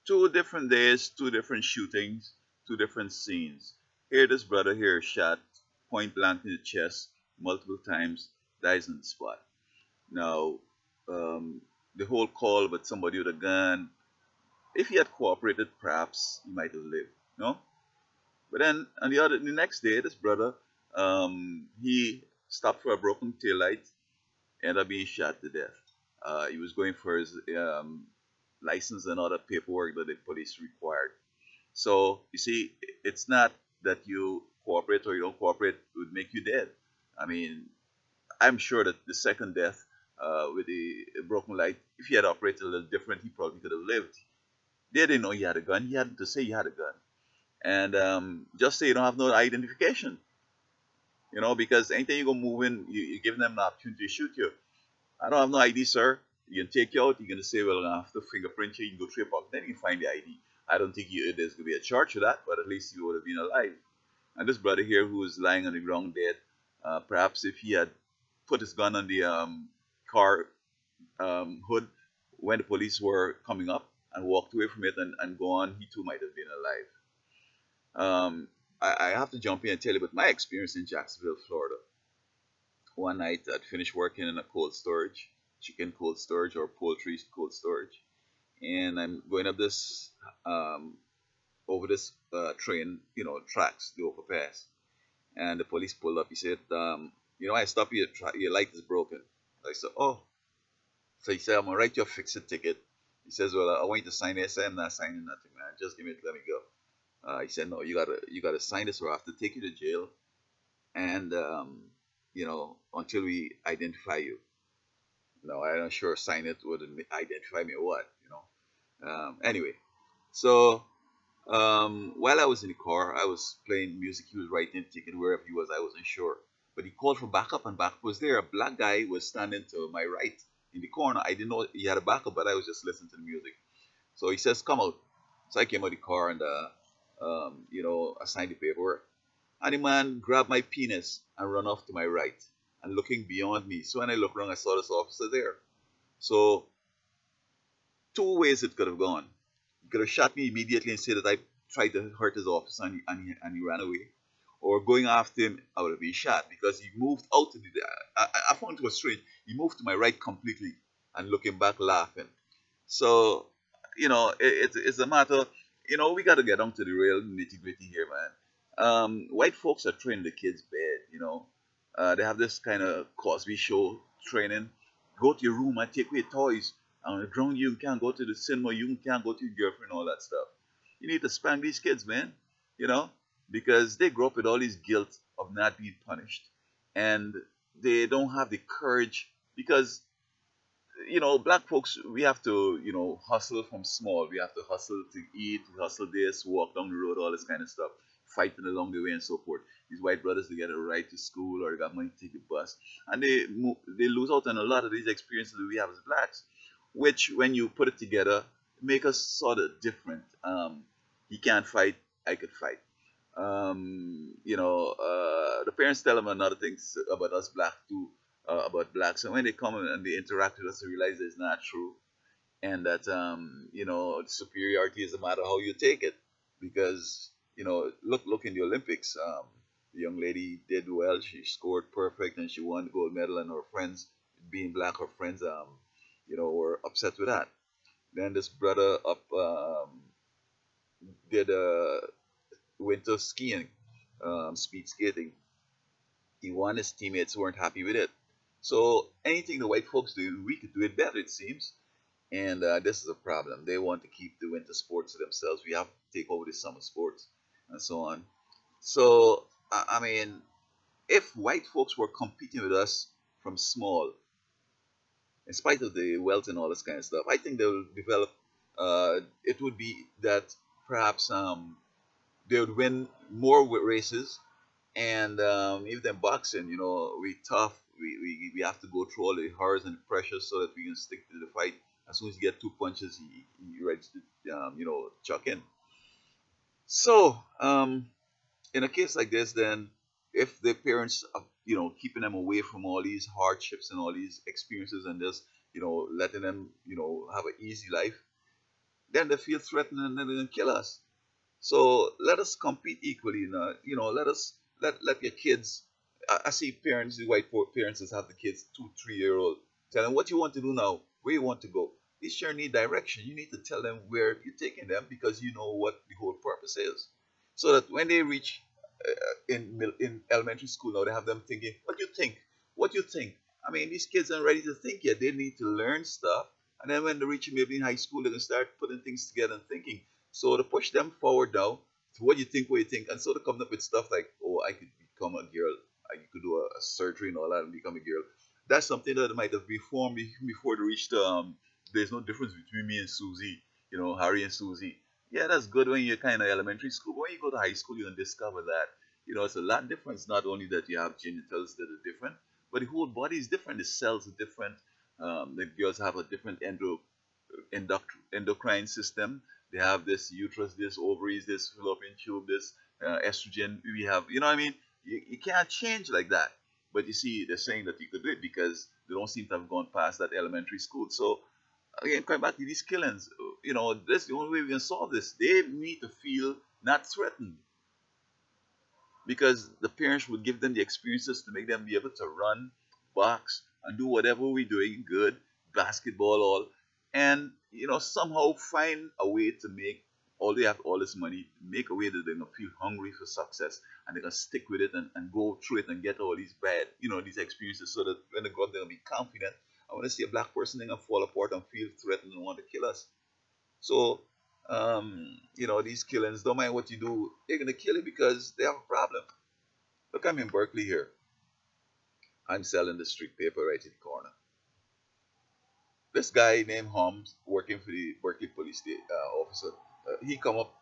Two different days, two different shootings, two different scenes. Here, this brother here shot point blank in the chest multiple times, dies on the spot. Now, um, the whole call about somebody with a gun, if he had cooperated, perhaps he might have lived. No, but then on the next day, this brother, he stopped for a broken tail light, ended up being shot to death. He was going for his license and other paperwork that the police required. So you see, it's not that you cooperate or you don't cooperate would make you dead. I mean, I'm sure that the second death with the broken light, if he had operated a little different, he probably could have lived. They didn't know he had a gun. He had to say he had a gun, and just say you don't have no identification. Because anytime you go moving, you give them the opportunity to shoot you. I don't have no ID, sir. You can take you out. You're gonna say, well, I'm gonna have to fingerprint you. You can go through your pocket, then you can find the ID. I don't think there's gonna be a charge for that, but at least you would have been alive. And this brother here who was lying on the ground dead, perhaps if he had put his gun on the car hood when the police were coming up and walked away from it and go on, he too might have been alive. I have to jump in and tell you about my experience in Jacksonville, Florida. One night I'd finished working in a cold storage, chicken cold storage or poultry cold storage, and I'm going up this over this train, tracks, the overpass, and the police pulled up. He said, I stopped you. Your light is broken. I said, oh. So he said, I'm gonna write you a fix-it ticket. He says, well, I want you to sign it. I said, I'm not signing nothing, man. Just give me it. Let me go. He said, no, you gotta sign this, or I have to take you to jail, and until we identify you. No, I'm not sure sign it would identify me or what. Anyway, so while I was in the car, I was playing music. He was writing a ticket wherever he was. I wasn't sure, but he called for backup, and backup was there. A black guy was standing to my right in the corner. I didn't know he had a backup, but I was just listening to the music. So he says, "Come out." So I came out of the car and I signed the paperwork. And the man grabbed my penis and run off to my right and looking beyond me. So when I looked around, I saw this officer there. So two ways it could have gone. He could have shot me immediately and said that I tried to hurt his officer and he ran away. Or going after him, I would have been shot because he moved out to the. I found it was strange. He moved to my right completely and looking back laughing. So, it's a matter, we got to get down to the real nitty gritty here, man. White folks are training the kids bad, they have this kind of Cosby show training. Go to your room and take away toys. On the ground, you can't go to the cinema, you can't go to your girlfriend, all that stuff. You need to spank these kids, man, you know, because they grow up with all this guilt of not being punished. And they don't have the courage because black folks, we have to, hustle from small. We have to hustle to eat, hustle this, walk down the road, all this kind of stuff, fighting along the way and so forth. These white brothers, they get a ride to school or they got money to take a bus, and they lose out on a lot of these experiences that we have as blacks, which when you put it together, make us sort of different. He can't fight, I could fight. The parents tell them another things about us black too, about blacks, and when they come and they interact with us, they realize it's not true, and that superiority is a matter how you take it, because look in the Olympics, the young lady did well. She scored perfect and she won the gold medal, and her friends, being black, her friends, were upset with that. Then this brother up did winter skiing, speed skating. He won. His teammates weren't happy with it. So anything the white folks do, we could do it better, it seems. And this is a problem. They want to keep the winter sports to themselves. We have to take over the summer sports and so on. So I mean, if white folks were competing with us from small, in spite of the wealth and all this kind of stuff, I think they will develop. It would be that perhaps they would win more races, and even boxing, we tough. We have to go through all the horrors and the pressure so that we can stick to the fight. As soon as you get two punches, he ready to chuck in. So in a case like this, then if the parents are keeping them away from all these hardships and all these experiences and just letting them have an easy life, then they feel threatened and they're going to kill us. So let us compete equally. Let us let your kids. I see parents, the white parents that have the kids 2, 3 year old. Tell them what you want to do now, where you want to go. These sure need direction. You need to tell them where you're taking them because you know what the whole purpose is. So that when they reach in elementary school now, they have them thinking, what do you think? What do you think? I mean, these kids aren't ready to think yet. They need to learn stuff. And then when they reach maybe in high school, they can start putting things together and thinking. So to push them forward now to what you think. And so to come up with stuff like, oh, I could become a girl. You could do a surgery and all that and become a girl. That's something that might have been formed before they reached, there's no difference between me and Susie, Harry and Susie. Yeah, that's good when you're kind of elementary school. But when you go to high school, you can discover that it's a lot different. It's not only that you have genitals that are different, but the whole body is different. The cells are different. The girls have a different endocrine system. They have this uterus, this ovaries, this fallopian tube, this estrogen. We have, you know what I mean? You can't change like that. But you see, they're saying that you could do it because they don't seem to have gone past that elementary school. So again, coming back to these killings, that's the only way we can solve this. They need to feel not threatened because the parents would give them the experiences to make them be able to run, box, and do whatever we're doing good, basketball, all, and somehow find a way to make all they have all this money, make a way that they're gonna feel hungry for success and they're gonna stick with it and go through it and get all these bad, these experiences so that when they grow up they're gonna be confident. I want to see a black person they're gonna fall apart and feel threatened and want to kill us. So, these killings, don't mind what you do, they're gonna kill you because they have a problem. Look, I'm in Berkeley here. I'm selling the street paper right in the corner. This guy named Holmes, working for the Berkeley police officer, he come up.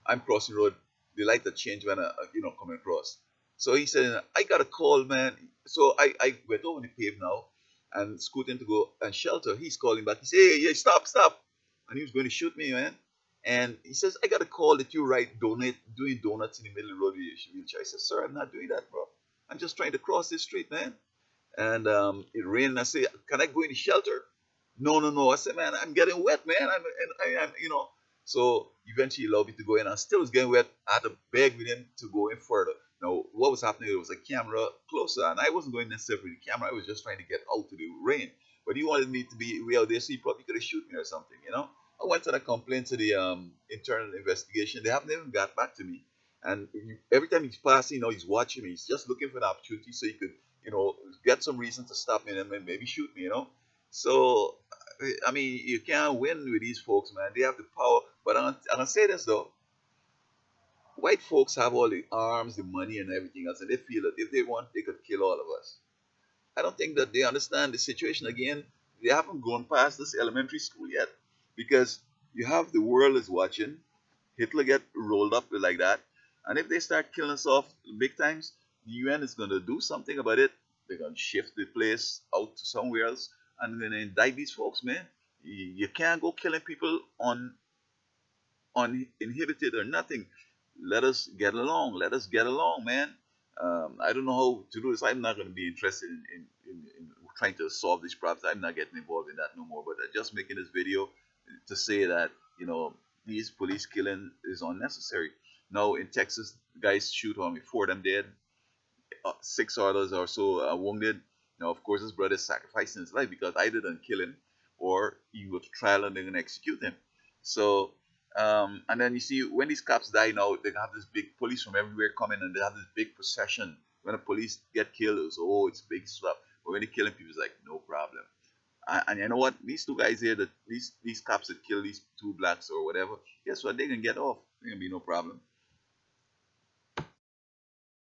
I'm crossing the road. The light that change when coming across. So he said, I got a call, man. So I went over the pave now and scooting to go and shelter. He's calling back. He said, hey, stop, stop. And he was going to shoot me, man. And he says, I got a call that you doing donuts in the middle of the road with your wheelchair. I said, sir, I'm not doing that, bro. I'm just trying to cross this street, man. And it rained. I said, can I go in the shelter? No, no, no. I said, man, I'm getting wet, man. I'm. So eventually he allowed me to go in. I still was getting wet. I had to beg with him to go in further. Now, what was happening? There was a camera closer, and I wasn't going necessarily with the camera. I was just trying to get out of the rain. But he wanted me to be way out there, so he probably could have shoot me or something. I went and I complained to the internal investigation. They haven't even got back to me. And every time he's passing, he's watching me. He's just looking for an opportunity so he could, get some reason to stop me and maybe shoot me. So, I mean, you can't win with these folks, man. They have the power. But I'm gonna say this though: white folks have all the arms, the money, and everything else, and they feel that if they want, they could kill all of us. I don't think that they understand the situation. Again, they haven't gone past this elementary school yet, because you have the world is watching. Hitler get rolled up like that, and if they start killing us off big times, the UN is going to do something about it. They're going to shift the place out to somewhere else, and they're going to indict these folks, man. You can't go killing people uninhibited or nothing. Let us get along. Let us get along, man. I don't know how to do this. I'm not going to be interested in trying to solve these problems. I'm not getting involved in that no more. But I'm just making this video to say that these police killing is unnecessary. Now in Texas, guys shoot on me, 4 of them dead, 6 others or so wounded. Now, of course, his brother sacrificing his life because I didn't kill him, or he go to trial and they're gonna execute him. So, and then you see when these cops die now, they have this big police from everywhere coming, and they have this big procession. When the police get killed, it's big stuff. But when they're killing people, it's like no problem. And you know what? These two guys here, that these cops that kill these two blacks or whatever, guess what? They can get off. There can be no problem.